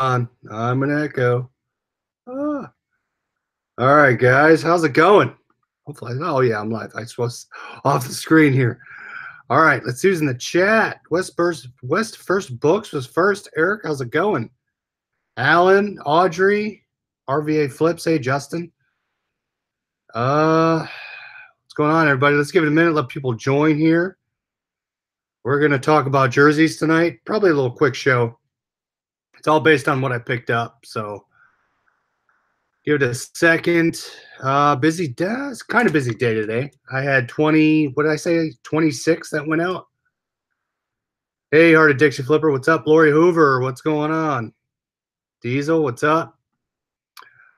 on. I'm an echo. Ah. All right, guys. How's it going? Hopefully. Oh, yeah, I'm live. I suppose off the screen here. All right, let's use in the chat. West First Books was first. Eric, how's it going? Alan, Audrey, RVA Flips. Hey, Justin. What's going on, everybody? Let's give it a minute. Let people join here. We're going to talk about jerseys tonight. Probably a little quick show. It's all based on what I picked up, so give it a second. Busy day. It's kind of busy day today. I had 20, what did I say? 26 that went out. Hey, Heart Addiction Flipper, what's up? Lori Hoover, what's going on? Diesel, what's up?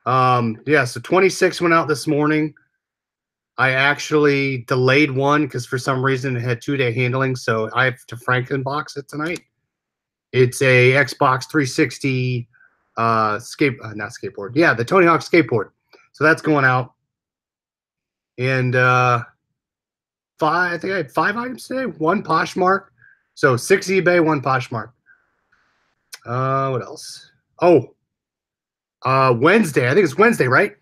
Yeah, so 26 went out this morning. I actually delayed one because for some reason it had 2-day handling, so I have to Frankenbox it tonight. It's a Xbox 360 not skateboard. Yeah, the Tony Hawk skateboard. So that's going out. And I think I had 5 items today. 1 Poshmark. So 6 eBay, 1 Poshmark. What else? Oh, Wednesday. I think it's Wednesday, right?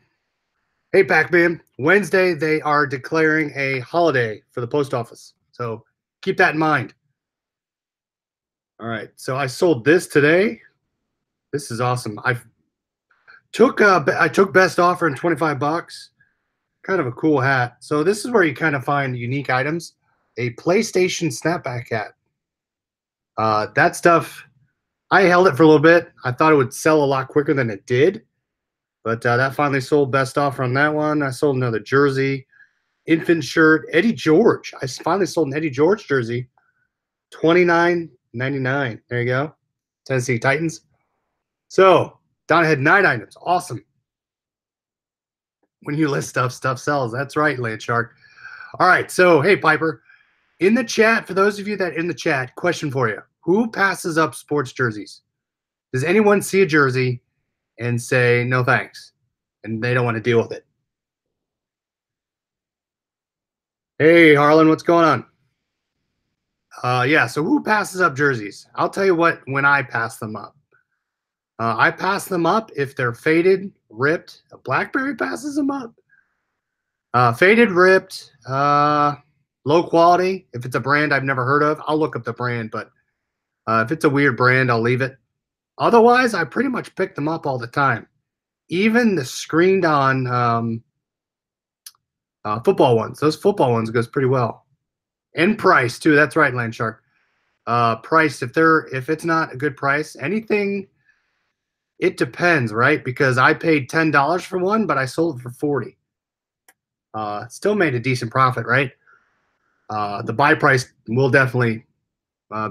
Hey, Pac-Man. Wednesday, they are declaring a holiday for the post office. So keep that in mind. All right. So I sold this today. This is awesome. I took best offer in 25 bucks. Kind of a cool hat. So this is where you kind of find unique items. A PlayStation snapback hat. That stuff, I held it for a little bit. I thought it would sell a lot quicker than it did. But that finally sold best offer on that one. I sold another jersey. Infant shirt. Eddie George. I finally sold an Eddie George jersey. $29.99. There you go. Tennessee Titans. So Donna had 9 items. Awesome. When you list stuff sells. That's right, Landshark. All right. So, hey, Piper. In the chat, for those of you that are in the chat, question for you. Who passes up sports jerseys? Does anyone see a jersey and say, no thanks, and they don't want to deal with it? Hey, Harlan, what's going on? Yeah, so who passes up jerseys? I'll tell you what, when I pass them up. I pass them up if they're faded, ripped. BlackBerry passes them up. Faded, ripped, low quality. If it's a brand I've never heard of, I'll look up the brand, but if it's a weird brand, I'll leave it. Otherwise, I pretty much pick them up all the time. Even the screened on football ones. Those football ones goes pretty well. And price too. That's right, Landshark. Price, if it's not a good price, anything, it depends, right? Because I paid $10 for one, but I sold it for 40. Still made a decent profit, right? The buy price will definitely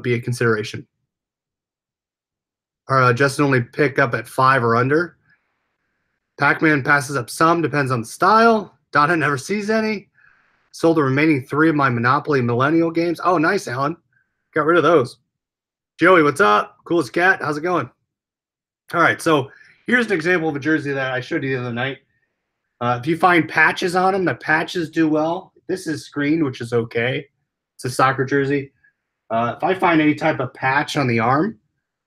be a consideration. Justin only pick up at 5 or under. Pac-Man passes up some, depends on the style. Donna never sees any. Sold the remaining 3 of my Monopoly Millennial games. Oh, nice, Alan. Got rid of those. Joey, what's up? Coolest cat. How's it going? All right, so here's an example of a jersey that I showed you the other night. If you find patches on them, the patches do well. This is screened, which is okay. It's a soccer jersey. If I find any type of patch on the arm,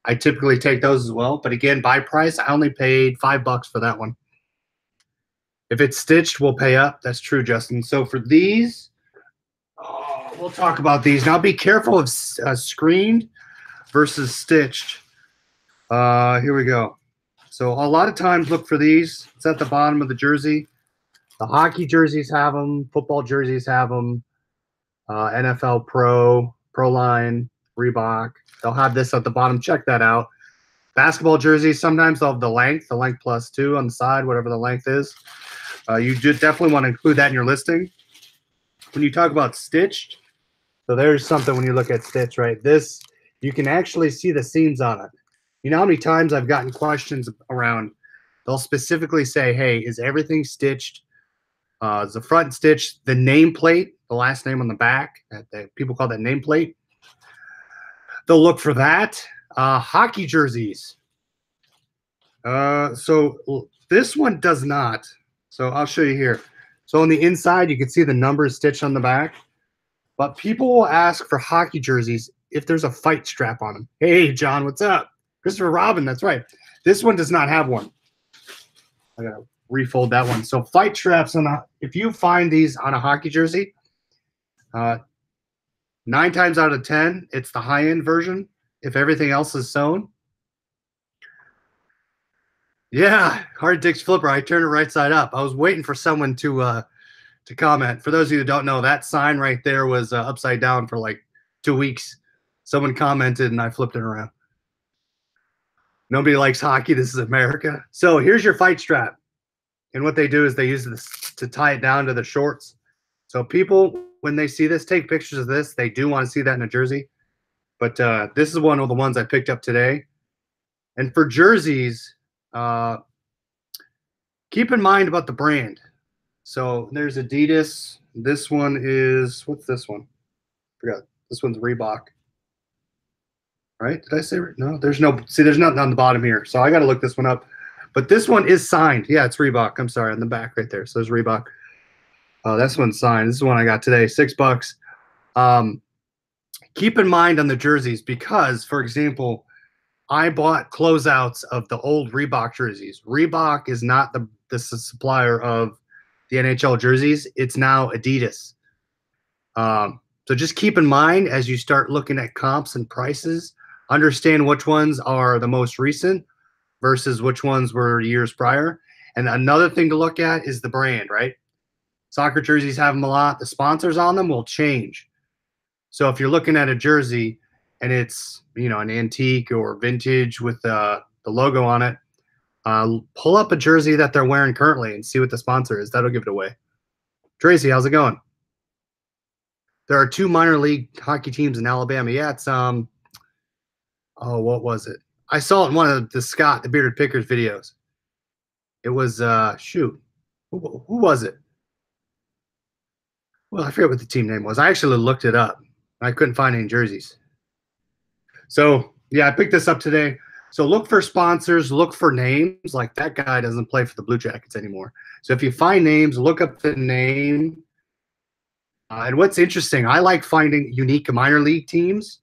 I typically take those as well. But again, by price, I only paid $5 for that one. If it's stitched, we'll pay up. That's true, Justin. So for these, we'll talk about these. Now be careful of screened versus stitched. Here we go. So a lot of times look for these. It's at the bottom of the jersey. The hockey jerseys have them. Football jerseys have them. NFL Pro, Pro Line, Reebok. They'll have this at the bottom. Check that out. Basketball jerseys, sometimes they'll have the length +2 on the side, whatever the length is. You definitely want to include that in your listing. When you talk about stitched, so there's something when you look at stitch, right? This, you can actually see the seams on it. You know how many times I've gotten questions around, they'll specifically say, hey, is everything stitched? Is the front stitched? The nameplate, the last name on the back, people call that nameplate. They'll look for that. Hockey jerseys. So this one does not. So I'll show you here. So on the inside, you can see the numbers stitched on the back. But people will ask for hockey jerseys if there's a fight strap on them. Hey, John, what's up? Christopher Robin, that's right. This one does not have one. I gotta refold that one. So fight straps on if you find these on a hockey jersey, 9 times out of 10, it's the high-end version. If everything else is sewn. Yeah, Hard Dick's Flipper. I turned it right side up. I was waiting for someone to comment. For those of you who don't know, that sign right there was upside down for like 2 weeks. Someone commented and I flipped it around. Nobody likes hockey. This is America. So here's your fight strap. And what they do is they use this to tie it down to the shorts. So people, when they see this, take pictures of this. They do want to see that in a jersey. But this is one of the ones I picked up today. And for jerseys, keep in mind about the brand. So there's Adidas. This one is, what's this one? Forgot. This one's Reebok. Right? Did I say? No, there's no, see, there's nothing on the bottom here. So I got to look this one up. But this one is signed. Yeah, it's Reebok. I'm sorry, on the back right there. So there's Reebok. This one's signed. This is one I got today, $6. Keep in mind on the jerseys because, for example, I bought closeouts of the old Reebok jerseys. Reebok is not the supplier of the NHL jerseys. It's now Adidas. So just keep in mind as you start looking at comps and prices, understand which ones are the most recent versus which ones were years prior. And another thing to look at is the brand, right? Soccer jerseys have them a lot. The sponsors on them will change. So if you're looking at a jersey and it's, you know, an antique or vintage with the logo on it, pull up a jersey that they're wearing currently and see what the sponsor is. That'll give it away. Tracy, how's it going? There are 2 minor league hockey teams in Alabama. Yeah, it's oh, what was it? I saw it in one of the Bearded Pickers videos. It was shoot, who was it? Well, I forget what the team name was. I actually looked it up. I couldn't find any jerseys. So yeah, I picked this up today. So look for sponsors, look for names. Like that guy doesn't play for the Blue Jackets anymore. So if you find names, look up the name. And what's interesting, I like finding unique minor league teams.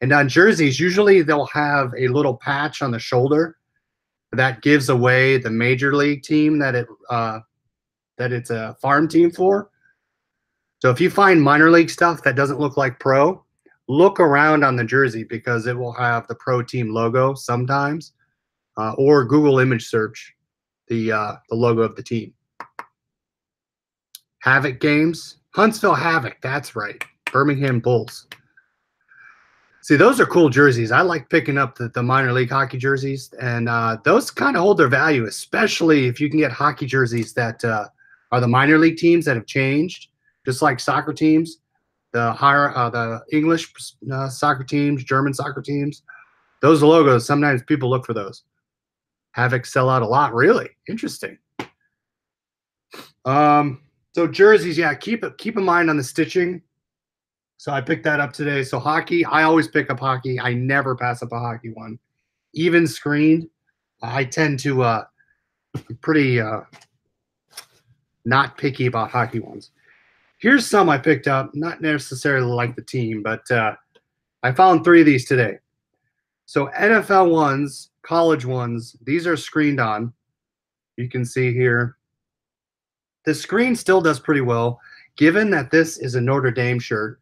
And on jerseys, usually they'll have a little patch on the shoulder that gives away the major league team that it's a farm team for. So if you find minor league stuff that doesn't look like pro, look around on the jersey because it will have the pro team logo sometimes, or Google image search the logo of the team. Havoc games. Huntsville Havoc, that's right. Birmingham Bulls. See, those are cool jerseys. I like picking up the minor league hockey jerseys, and those kind of hold their value, especially if you can get hockey jerseys that are the minor league teams that have changed, just like soccer teams, the English soccer teams, German soccer teams. Those logos, sometimes people look for those. Havoc sell out a lot, really. Interesting. So jerseys, yeah, keep in mind on the stitching. So I picked that up today. So hockey, I always pick up hockey. I never pass up a hockey one. Even screened, I tend to be pretty not picky about hockey ones. Here's some I picked up, not necessarily like the team, but I found 3 of these today. So NFL ones, college ones, these are screened on. You can see here. The screen still does pretty well, given that this is a Notre Dame shirt.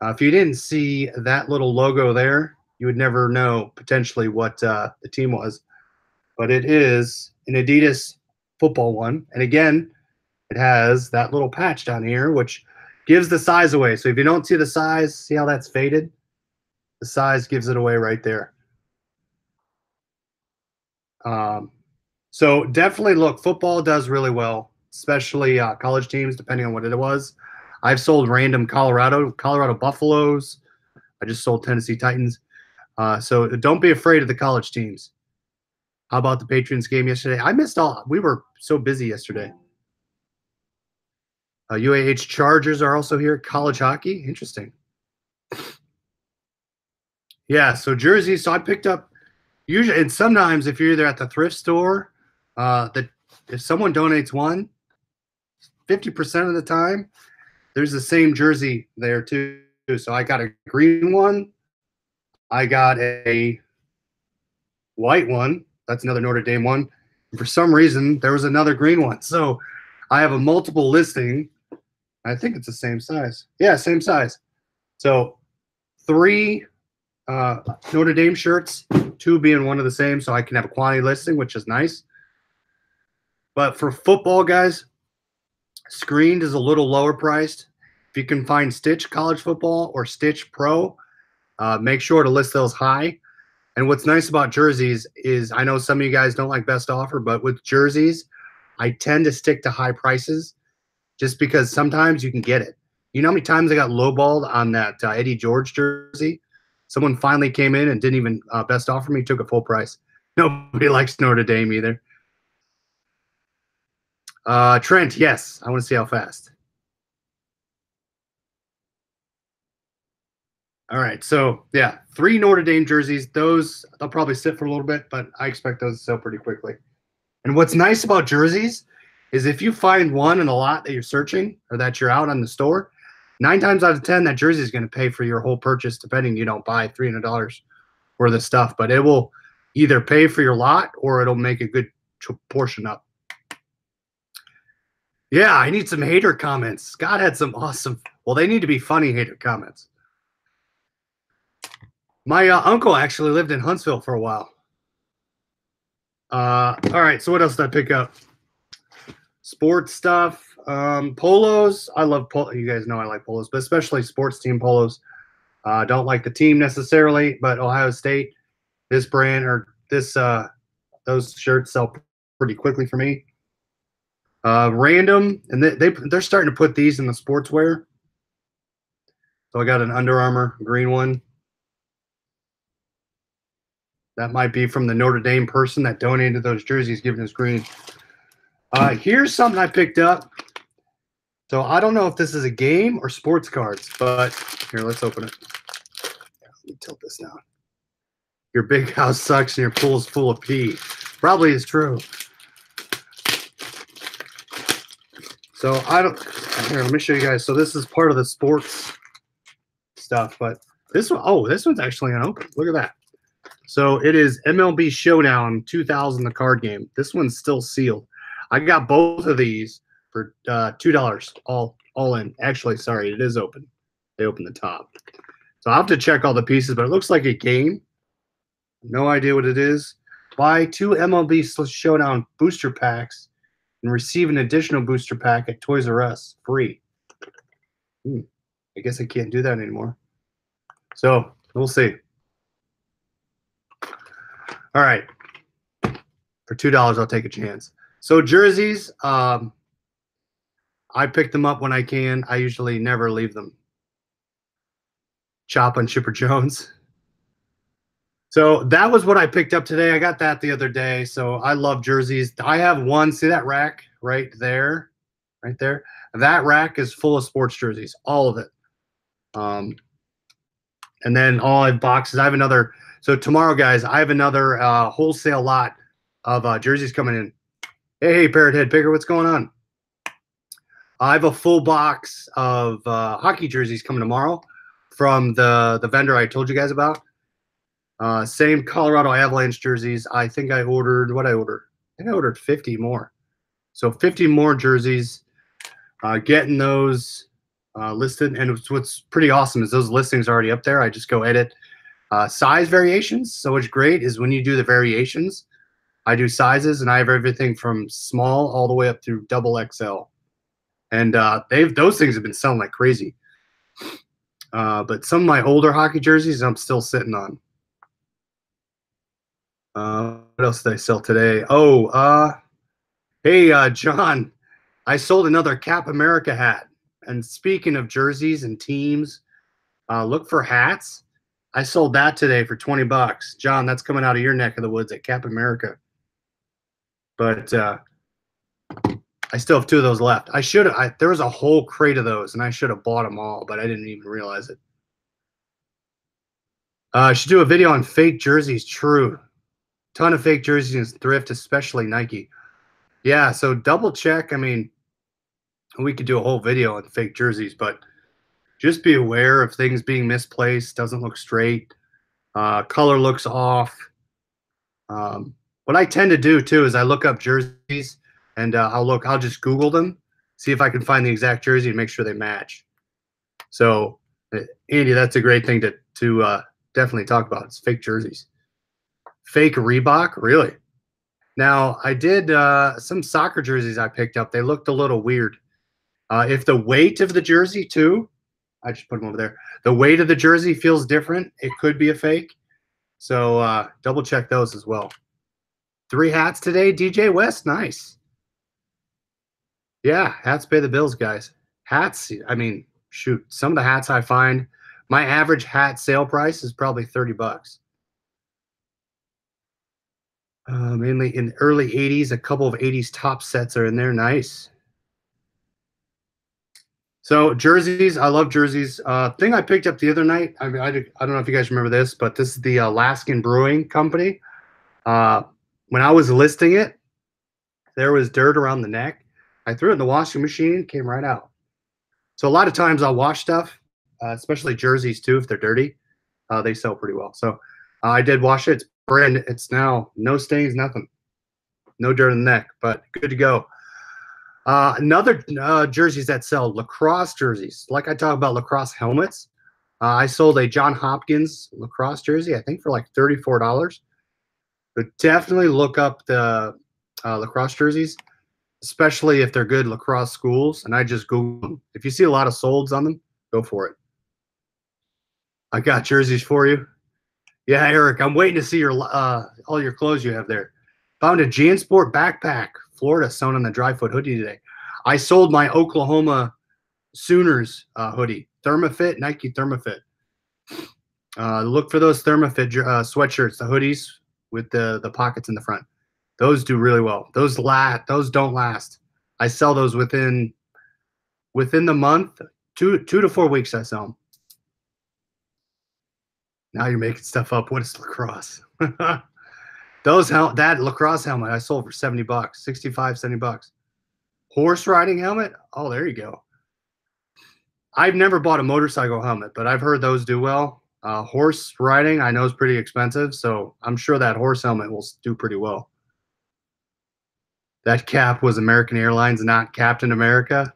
If you didn't see that little logo there, you would never know potentially what the team was. But it is an Adidas football one. And again, it has that little patch down here, which gives the size away. So if you don't see the size, see how that's faded? The size gives it away right there. So definitely look, football does really well, especially college teams, depending on what it was. I've sold random Colorado Buffaloes. I just sold Tennessee Titans. So don't be afraid of the college teams. How about the Patriots game yesterday? I missed all. We were so busy yesterday. UAH Chargers are also here. College hockey. Interesting. Yeah, so jerseys. So I picked up usually, and sometimes if you're either at the thrift store, if someone donates one, 50% of the time, there's the same jersey there too. So I got a green one. I got a white one. that's another Notre Dame one. And for some reason, there was another green one. So I have a multiple listing. I think it's the same size. Yeah, same size. So 3 Notre Dame shirts, 2 being one of the same, so I can have a quantity listing, which is nice. But for football, guys, screened is a little lower priced. If you can find Stitch College Football or Stitch Pro, make sure to list those high. And what's nice about jerseys is I know some of you guys don't like best offer, but with jerseys, I tend to stick to high prices just because sometimes you can get it. You know how many times I got lowballed on that Eddie George jersey? Someone finally came in and didn't even best offer me, took a full price. Nobody likes Notre Dame either. Trent, yes. I want to see how fast. All right, so yeah, 3 Notre Dame jerseys. Those they'll probably sit for a little bit, but I expect those to sell pretty quickly. And what's nice about jerseys is if you find one in a lot that you're searching or that you're out on the store, 9 times out of 10 that jersey is going to pay for your whole purchase, depending you don't buy $300 worth of stuff. But it will either pay for your lot or it'll make a good portion up. Yeah, I need some hater comments. Scott had some awesome. Well, they need to be funny hater comments. My uncle actually lived in Huntsville for a while. All right, so what else did I pick up? Sports stuff, polos. I love polo. You guys know I like polos, but especially sports team polos. Don't like the team necessarily, but Ohio State, this brand or this those shirts sell pretty quickly for me. Random, and they're starting to put these in the sportswear. So I got an Under Armour green one. That might be from the Notre Dame person that donated those jerseys, giving us green. Here's something I picked up. So I don't know if this is a game or sports cards, but here, let's open it. Let me tilt this down. Your big house sucks and your pool's full of pee. Probably is true. So I don't. Here, let me show you guys. So this is part of the sports stuff, but this one, oh, this one's actually unopened. Look at that. So it is MLB Showdown 2000, the card game. This one's still sealed. I got both of these for $2 all in. Actually, sorry, it is open. They opened the top. So I'll have to check all the pieces, but it looks like a game. No idea what it is. Buy 2 MLB Showdown booster packs and receive an additional booster pack at Toys R Us free. I guess I can't do that anymore. So we'll see. All right. For $2, I'll take a chance. So jerseys, I pick them up when I can. I usually never leave them. Chop on Chipper Jones. So that was what I picked up today. I got that the other day. So I love jerseys. I have one. See that rack right there? Right there? That rack is full of sports jerseys. All of it. And then all I have boxes. I have another. So tomorrow, guys, I have another wholesale lot of jerseys coming in. Hey, Parrot Head Picker, what's going on? I have a full box of hockey jerseys coming tomorrow from the vendor I told you guys about. Same Colorado Avalanche jerseys. I think I ordered what I ordered. I think I ordered 50 more. So 50 more jerseys. Getting those listed, and what's pretty awesome is those listings are already up there. I just go edit size variations. So what's great is when you do the variations, I do sizes, and I have everything from small all the way up through double XL. And those things have been selling like crazy. But some of my older hockey jerseys I'm still sitting on. What else did I sell today? Oh, hey, John, I sold another Cap America hat. And speaking of jerseys and teams, look for hats. I sold that today for $20. John, that's coming out of your neck of the woods at Cap America. But I still have 2 of those left. I should have. There was a whole crate of those, and I should have bought them all, but I didn't even realize it. I should do a video on fake jerseys. True. Ton of fake jerseys in Thrift, especially Nike. Yeah, so double check. I mean, we could do a whole video on fake jerseys, but just be aware of things being misplaced, doesn't look straight, color looks off. What I tend to do too is I look up jerseys and I'll just Google them, see if I can find the exact jersey and make sure they match. So, Andy, that's a great thing to definitely talk about. It's fake jerseys, fake Reebok, really. Now, I did some soccer jerseys I picked up. They looked a little weird. If the weight of the jersey too, I just put them over there. The weight of the jersey feels different. It could be a fake. So double check those as well. 3 hats today, DJ West. Nice. Yeah, hats pay the bills, guys. Hats, I mean, shoot, some of the hats I find, my average hat sale price is probably 30 bucks. Mainly in the early 80s, a couple of 80s top sets are in there. Nice. So jerseys, I love jerseys. Thing I picked up the other night, I don't know if you guys remember this, but this is the Alaskan Brewing Company. When I was listing it, there was dirt around the neck. I threw it in the washing machine, came right out. So a lot of times I'll wash stuff, especially jerseys too, if they're dirty. They sell pretty well. So I did wash it. It's brand. It's now no stains, nothing. No dirt in the neck, but good to go. Another jerseys that sell, lacrosse jerseys. Like I talk about lacrosse helmets. I sold a John Hopkins lacrosse jersey, I think for like $34. But definitely look up the lacrosse jerseys, especially if they're good lacrosse schools. And I just Google them. If you see a lot of solds on them, go for it. I got jerseys for you. Yeah, Eric, I'm waiting to see your all your clothes you have there. Found a JanSport backpack, Florida, sewn on the dry foot hoodie today. I sold my Oklahoma Sooners hoodie, Thermafit, Nike Thermafit. Look for those Thermafit sweatshirts, the hoodies with the pockets in the front. Those do really well. Those don't last. I sell those within the month, 2 to 4 weeks. I sell them. Now you're making stuff up. What is lacrosse? That lacrosse helmet I sold for 70 bucks, 65, 70 bucks. Horse riding helmet? Oh, there you go. I've never bought a motorcycle helmet, but I've heard those do well. Horse riding I know is pretty expensive, so I'm sure that horse helmet will do pretty well. That cap was American Airlines, not Captain America.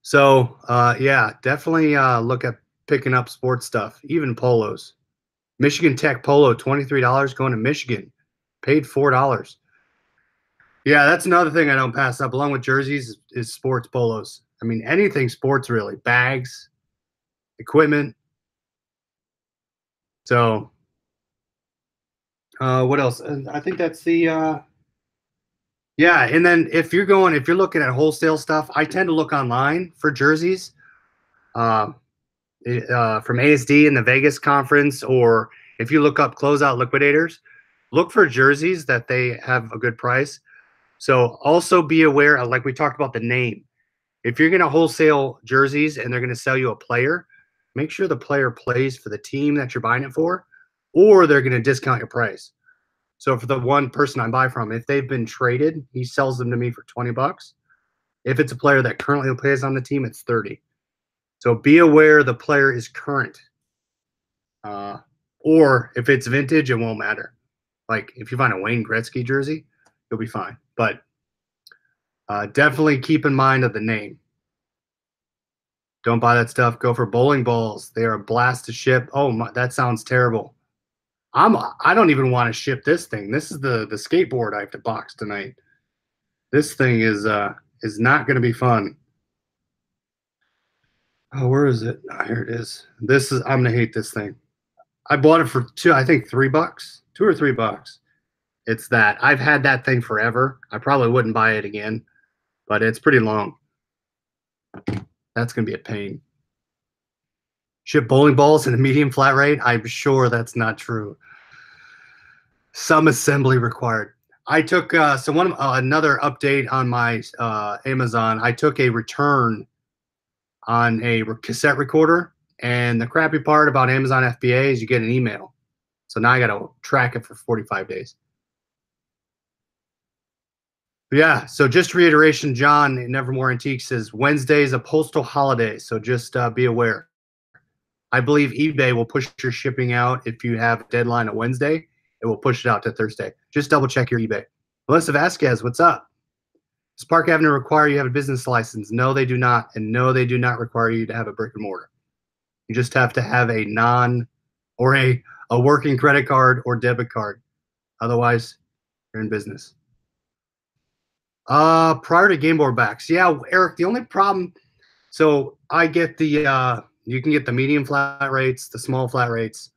So, yeah, definitely look at picking up sports stuff, even polos. Michigan Tech polo, $23 going to Michigan. Paid $4. Yeah, that's another thing I don't pass up, along with jerseys, is sports polos. I mean, anything sports, really. Bags, equipment. So, what else? I think that's the yeah, and then if you're looking at wholesale stuff, I tend to look online for jerseys. From ASD and the Vegas conference, or if you look up Closeout Liquidators, look for jerseys that they have a good price. So also be aware of, like we talked about, the name. If you're going to wholesale jerseys and they're going to sell you a player, make sure the player plays for the team that you're buying it for, or they're going to discount your price. So for the one person I buy from, if they've been traded, he sells them to me for 20 bucks. If it's a player that currently plays on the team, it's 30. So be aware the player is current. Or if it's vintage, it won't matter. Like if you find a Wayne Gretzky jersey, you'll be fine. But definitely keep in mind of the name. Don't buy that stuff. Go for bowling balls. They are a blast to ship. Oh, that sounds terrible. I don't even want to ship this thing. This is the skateboard I have to box tonight. This thing is not going to be fun. Oh, where is it? Oh, here it is. I'm gonna hate this thing. I bought it for I think $3, $2 or $3. It's that. I've had that thing forever. I probably wouldn't buy it again, but it's pretty long. That's gonna be a pain. Ship bowling balls in a medium flat rate? I'm sure that's not true. Some assembly required. I took another update on my Amazon. I took a return on a cassette recorder, and the crappy part about Amazon FBA is you get an email. So now I got to track it for 45 days. But yeah, so just reiteration, John, Nevermore Antiques says Wednesday is a postal holiday, so just be aware. I believe eBay will push your shipping out if you have a deadline on Wednesday. It will push it out to Thursday. Just double check your eBay. Melissa Vasquez, what's up? Does Park Avenue require you have a business license? No, they do not. And no, they do not require you to have a brick and mortar. You just have to have a a working credit card or debit card. Otherwise, you're in business. Prior to game board backs. Yeah, Eric, the only problem, so I get the you can get the medium flat rates, the small flat rates.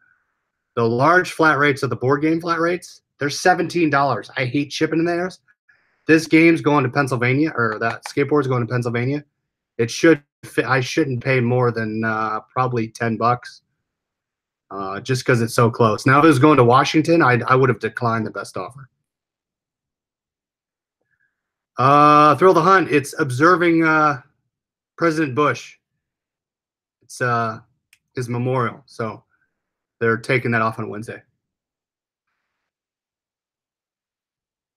The large flat rates are the board game flat rates. They're $17. I hate shipping in theirs. This game's going to Pennsylvania, or that skateboard's going to Pennsylvania. It should fit, I shouldn't pay more than probably $10, just because it's so close. Now, if it was going to Washington, I would have declined the best offer. Thrill the Hunt. It's observing President Bush. It's his memorial, so they're taking that off on Wednesday.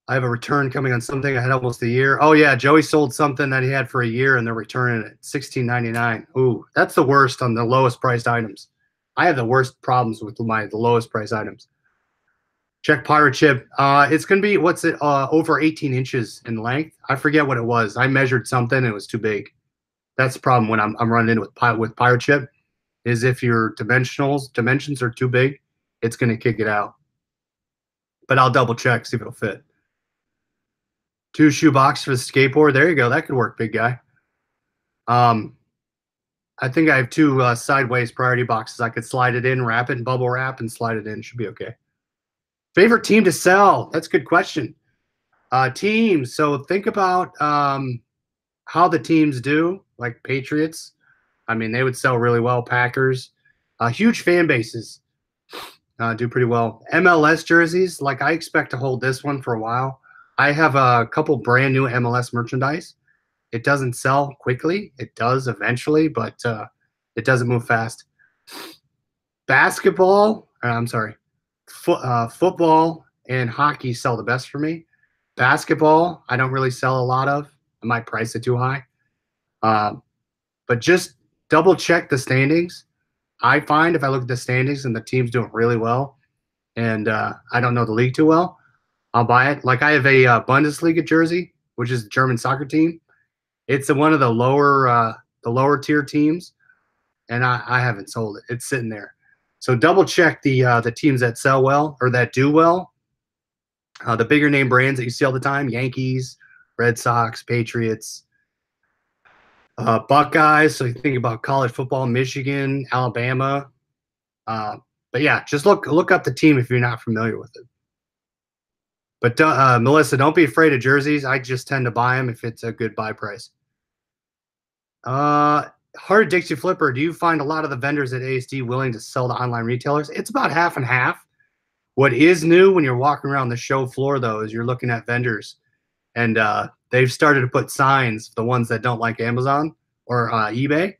I have a return coming on something I had almost a year. Oh yeah, Joey sold something that he had for a year, and they're returning it $16.99. Ooh, that's the worst on the lowest priced items. I have the worst problems with the lowest price items. Check pirate chip. It's gonna be over 18 inches in length. I forget what it was. I measured something and it was too big. That's the problem when I'm running into with pirate chip, is if your dimensions are too big, it's gonna kick it out. But I'll double check, see if it'll fit. 2 shoe box for the skateboard. There you go. That could work, big guy. I think I have 2 sideways priority boxes. I could slide it in, wrap it in bubble wrap, and slide it in. Should be okay. Favorite team to sell? That's a good question. Teams. So think about how the teams do, like Patriots. I mean, they would sell really well. Packers. Huge fan bases do pretty well. MLS jerseys, like I expect to hold this one for a while. I have a couple brand new MLS merchandise. It doesn't sell quickly. It does eventually, but it doesn't move fast. Basketball, I'm sorry, football and hockey sell the best for me. Basketball, I don't really sell a lot of. I might price it too high. But just double check the standings. I find if I look at the standings and the team's doing really well, and I don't know the league too well, I'll buy it. Like I have a Bundesliga jersey, which is the German soccer team. It's one of the lower tier teams, and I haven't sold it. It's sitting there. So double check the teams that sell well or that do well. The bigger name brands that you see all the time: Yankees, Red Sox, Patriots, Buckeyes. So you think about college football: Michigan, Alabama. But yeah, just look up the team if you're not familiar with it. But Melissa, don't be afraid of jerseys. I just tend to buy them if it's a good buy price. Heart Dixie Flipper, do you find a lot of the vendors at ASD willing to sell to online retailers? It's about half and half. What is new when you're walking around the show floor, though, is you're looking at vendors, and they've started to put signs, the ones that don't like Amazon or eBay.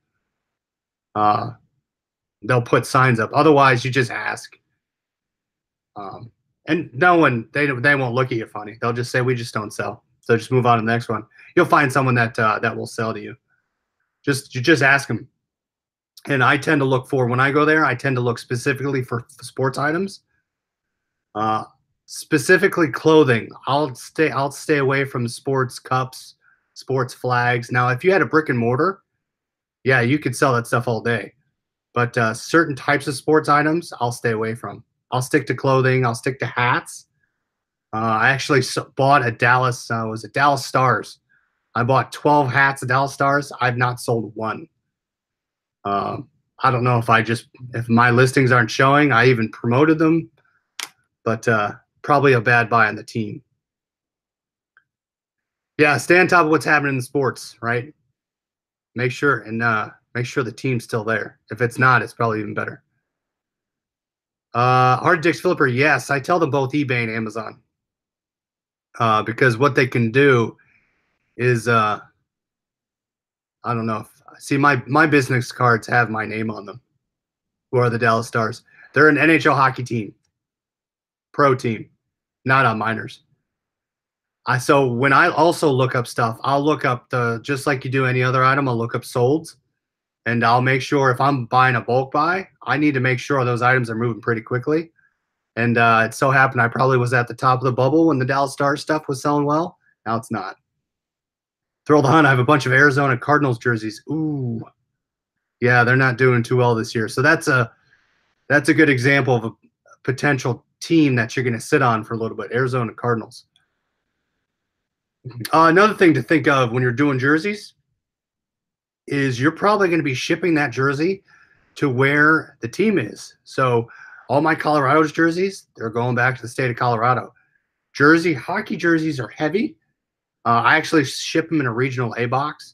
They'll put signs up. Otherwise, you just ask. And no one, they won't look at you funny. They'll just say, we just don't sell. So just move on to the next one. You'll find someone that will sell to you. Just ask them. And I tend to look for, when I go there, I tend to look specifically for sports items. Specifically clothing. I'll stay away from sports cups, sports flags. Now, if you had a brick and mortar, yeah, you could sell that stuff all day. But certain types of sports items, I'll stay away from. I'll stick to clothing. I'll stick to hats. I actually bought a Dallas Stars. I bought 12 hats of Dallas Stars. I've not sold one. I don't know if my listings aren't showing. I even promoted them, but probably a bad buy on the team. Yeah, stay on top of what's happening in sports, right? Make sure the team's still there. If it's not, it's probably even better. Hard Dix Flipper, yes, I tell them both eBay and Amazon. Because what they can do is I don't know see my business cards have my name on them. Who are the Dallas Stars? They're an NHL hockey team. Pro team, not on minors. So when I also look up stuff, I'll look up just like you do any other item, I'll look up solds. and I'll make sure if I'm buying a bulk buy, I need to make sure those items are moving pretty quickly. And it so happened I probably was at the top of the bubble when the Dallas Stars stuff was selling well. Now it's not. Thrill the Hunt. I have a bunch of Arizona Cardinals jerseys. Ooh, yeah, they're not doing too well this year. So that's a good example of a potential team that you're going to sit on for a little bit. Arizona Cardinals. Another thing to think of when you're doing jerseys is you're probably going to be shipping that jersey to where the team is. So all my Colorado's jerseys, they're going back to the state of Colorado. Hockey jerseys are heavy. I actually ship them in a regional A box.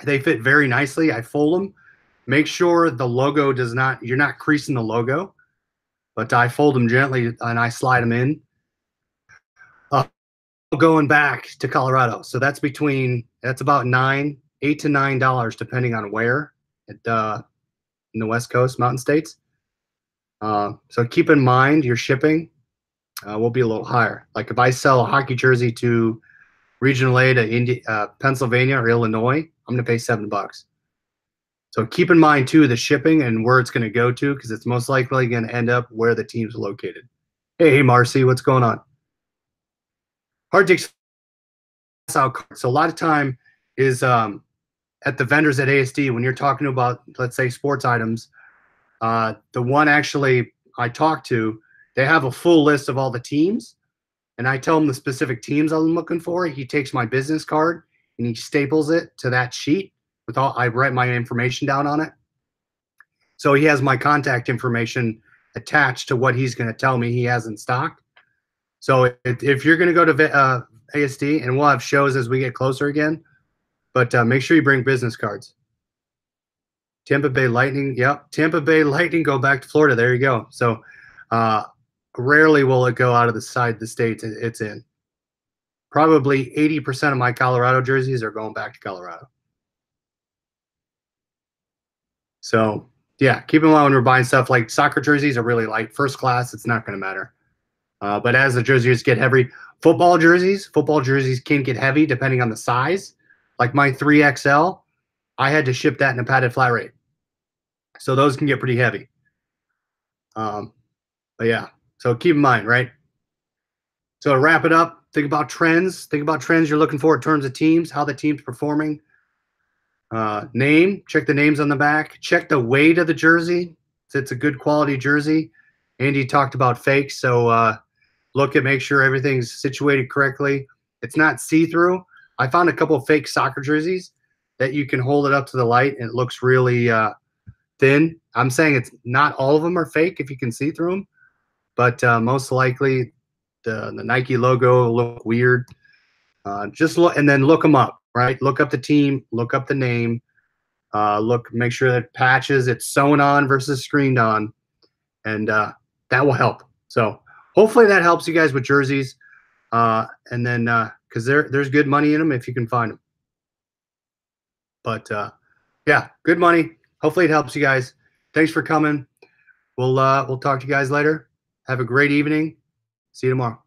They fit very nicely. I fold them. Make sure the logo you're not creasing the logo, but I fold them gently and I slide them in. Going back to Colorado. So that's about $8 to $9 depending on where in the West Coast mountain states. So keep in mind your shipping will be a little higher. Like if I sell a hockey jersey to regional A to Pennsylvania or Illinois, I'm going to pay $7. So keep in mind too the shipping and where it's going to go to, because it's most likely going to end up where the team's located. Hey, Marcy, what's going on? Hard to out. So a lot of time is at the vendors at ASD when you're talking about, let's say, sports items. The one actually I talked to, they have a full list of all the teams, and I tell him the specific teams I'm looking for. He takes my business card and he staples it to that sheet with all. I write my information down on it, so he has my contact information attached to what he's going to tell me he has in stock. So if you're going to go to ASD, and we'll have shows as we get closer again, but make sure you bring business cards. Tampa Bay Lightning, yep. Tampa Bay Lightning go back to Florida. There you go. So rarely will it go out of the side of the states it's in. Probably 80% of my Colorado jerseys are going back to Colorado. So yeah, keep in mind when we're buying stuff like soccer jerseys are really light. First class, it's not going to matter. But as the jerseys get heavy, football jerseys can get heavy depending on the size. Like my 3XL, I had to ship that in a padded flat rate. So those can get pretty heavy. But yeah, so keep in mind, right? So to wrap it up, think about trends. Think about trends you're looking for in terms of teams, how the team's performing. Check the names on the back. Check the weight of the jersey. If it's a good quality jersey. Andy talked about fakes, so make sure everything's situated correctly. It's not see-through. I found a couple of fake soccer jerseys that you can hold it up to the light and it looks really thin. I'm saying it's not all of them are fake if you can see through them, but most likely the Nike logo will look weird. Just look and then look them up, right? Look up the team, look up the name, make sure that patches it's sewn on versus screened on, and that will help. So hopefully that helps you guys with jerseys, and then because there's good money in them if you can find them. But yeah, good money. Hopefully it helps you guys. Thanks for coming. We'll talk to you guys later. Have a great evening. See you tomorrow.